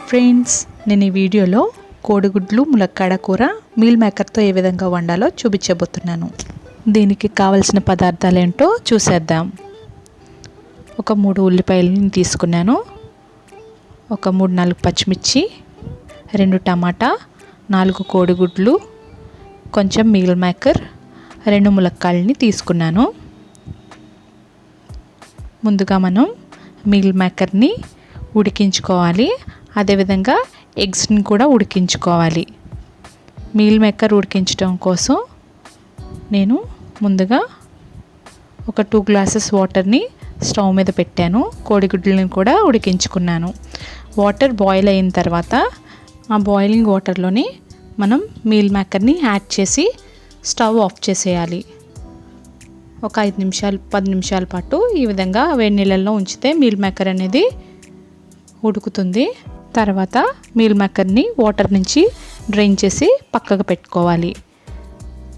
Friends, నేను ఈ వీడియోలో కోడిగుడ్లు ములక్కాడ కూర మీల్ మేకర్తో ఏ విధంగా వండాలో చూపించబోతున్నాను. దీనికి కావలసిన పదార్థాలు ఏంటో చూసేద్దాం. ఒక 3 ఉల్లిపాయలను తీసుకున్నాను, ఒక 3-4 పచ్చిమిర్చి, 2 టమాటా, 4 కోడిగుడ్లు, కొంచెం మీల్ మేకర్, 2 ములక్కాడని తీసుకున్నాను. ముందుగా మనం మీల్ మేకర్ని ఉడికించుకోవాలి. అదేవిధంగా ఎగ్స్ని కూడా ఉడికించుకోవాలి. మీల్ మేకర్ ఉడికించడం కోసం నేను ముందుగా ఒక 2 గ్లాసెస్ వాటర్ని స్టవ్ మీద పెట్టాను. కోడిగుడ్లను కూడా ఉడికించుకున్నాను. వాటర్ బాయిల్ అయిన తర్వాత ఆ బాయిలింగ్ వాటర్లోనే మనం మీల్ మేకర్ని యాడ్ చేసి స్టవ్ ఆఫ్ చేసేయాలి. ఒక 10 నిమిషాల పాటు ఈ విధంగా వేడి నీళ్ళల్లో ఉంచితే మీల్ మేకర్ అనేది ఉడుకుతుంది. తర్వాత మీల్ మేకర్ని వాటర్ నుంచి డ్రైన్ చేసి పక్కకు పెట్టుకోవాలి.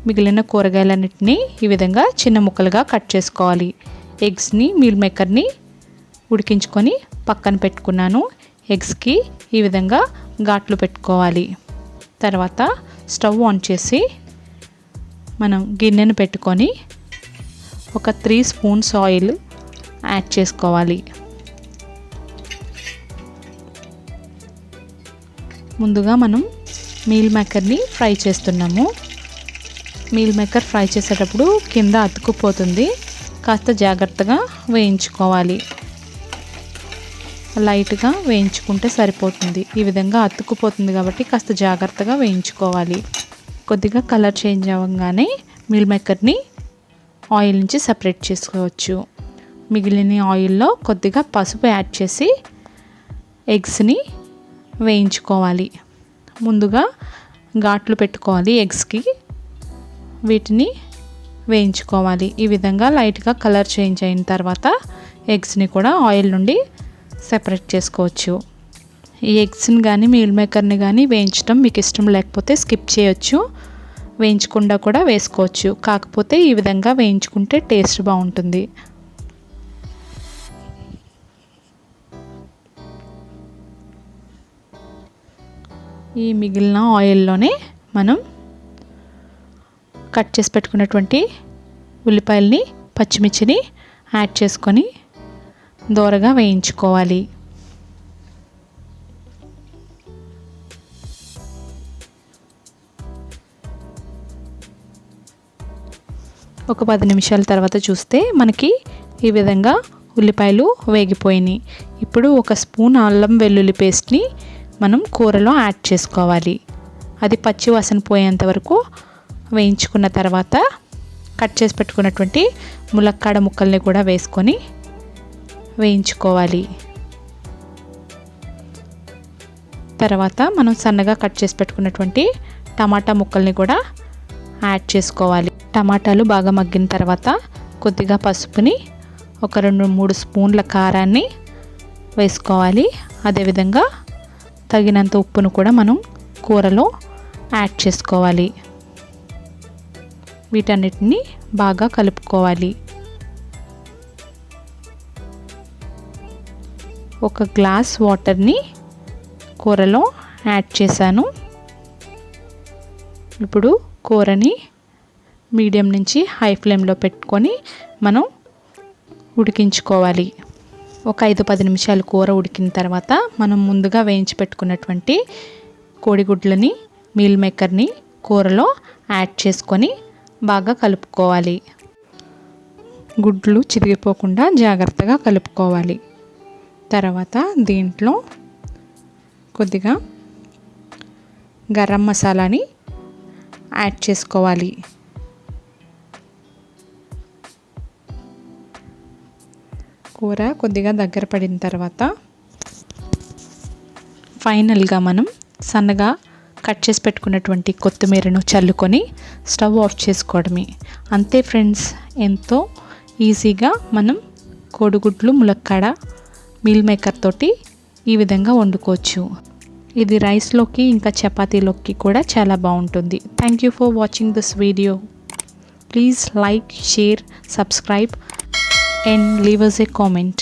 మిగిలిన కూరగాయలన్నిటినీ ఈ విధంగా చిన్న ముక్కలుగా కట్ చేసుకోవాలి. ఎగ్స్ని మీల్ మేకర్ని ఉడికించుకొని పక్కన పెట్టుకున్నాను. ఎగ్స్కి ఈ విధంగా ఘాట్లు పెట్టుకోవాలి. తర్వాత స్టవ్ ఆన్ చేసి మనం గిన్నెను పెట్టుకొని ఒక 3 స్పూన్స్ ఆయిల్ యాడ్ చేసుకోవాలి. ముందుగా మనం మీల్ మేకర్ని ఫ్రై చేస్తున్నాము. మీల్ మేకర్ ఫ్రై చేసేటప్పుడు కింద అతుక్కుపోతుంది, కాస్త జాగ్రత్తగా వేయించుకోవాలి. లైట్గా వేయించుకుంటే సరిపోతుంది. ఈ విధంగా అతుక్కుపోతుంది కాబట్టి కాస్త జాగ్రత్తగా వేయించుకోవాలి. కొద్దిగా కలర్ చేంజ్ అవ్వగానే మీల్ మేకర్ని ఆయిల్ నుంచి సపరేట్ చేసుకోవచ్చు. మిగిలిన ఆయిల్లో కొద్దిగా పసుపు యాడ్ చేసి ఎగ్స్ని వేయించుకోవాలి. ముందుగా ఘాట్లు పెట్టుకోవాలి ఎగ్స్కి, వీటిని వేయించుకోవాలి. ఈ విధంగా లైట్గా కలర్ చేంజ్ అయిన తర్వాత ఎగ్స్ని కూడా ఆయిల్ నుండి సెపరేట్ చేసుకోవచ్చు. ఈ ఎగ్స్ని కానీ మీల్ మేకర్ని కానీ వేయించడం మీకు ఇష్టం లేకపోతే స్కిప్ చేయొచ్చు, వేయించకుండా కూడా వేసుకోవచ్చు. కాకపోతే ఈ విధంగా వేయించుకుంటే టేస్ట్ బాగుంటుంది. ఈ మిగిలిన ఆయిల్లోనే మనం కట్ చేసి పెట్టుకున్నటువంటి ఉల్లిపాయల్ని, పచ్చిమిర్చిని యాడ్ చేసుకొని దోరగా వేయించుకోవాలి. ఒక 10 నిమిషాల తర్వాత చూస్తే మనకి ఈ విధంగా ఉల్లిపాయలు వేగిపోయినాయి. ఇప్పుడు ఒక స్పూన్ అల్లం వెల్లుల్లి పేస్ట్ని మనం కూరలో యాడ్ చేసుకోవాలి. అది పచ్చి వాసన పోయేంత వరకు వేయించుకున్న తర్వాత కట్ చేసి పెట్టుకున్నటువంటి ములక్కాడ ముక్కల్ని కూడా వేసుకొని వేయించుకోవాలి. తర్వాత మనం సన్నగా కట్ చేసి పెట్టుకున్నటువంటి టమాటా ముక్కల్ని కూడా యాడ్ చేసుకోవాలి. టమాటాలు బాగా మగ్గిన తర్వాత కొద్దిగా పసుపుని, ఒక 2-3 స్పూన్ల కారాన్ని వేసుకోవాలి. అదేవిధంగా తగినంత ఉప్పును కూడా మనం కూరలో యాడ్ చేసుకోవాలి. వీటన్నిటిని బాగా కలుపుకోవాలి. ఒక గ్లాస్ వాటర్ని కూరలో యాడ్ చేశాను. ఇప్పుడు కూరని మీడియం నుంచి హై ఫ్లేమ్లో పెట్టుకొని మనం ఉడికించుకోవాలి. ఒక 5-10 నిమిషాలు కూర ఉడికిన తర్వాత మనం ముందుగా వేయించి పెట్టుకున్నటువంటి కోడిగుడ్లని, మీల్ మేకర్ని కూరలో యాడ్ చేసుకొని బాగా కలుపుకోవాలి. గుడ్లు చిరిగిపోకుండా జాగ్రత్తగా కలుపుకోవాలి. తర్వాత దీంట్లో కొద్దిగా గరం మసాలాని యాడ్ చేసుకోవాలి. కూర కొద్దిగా దగ్గర పడిన తర్వాత ఫైనల్గా మనం సన్నగా కట్ చేసి పెట్టుకున్నటువంటి కొత్తిమీరను చల్లుకొని స్టవ్ ఆఫ్ చేసుకోవడమే. అంతే ఫ్రెండ్స్, ఎంతో ఈజీగా మనం కోడిగుడ్లు ములక్కాడ మీల్ మేకర్ తోటి ఈ విధంగా వండుకోవచ్చు. ఇది రైస్లోకి ఇంకా చపాతీలోకి కూడా చాలా బాగుంటుంది. Thank you for watching this video. Please like, share, subscribe and leave us a comment.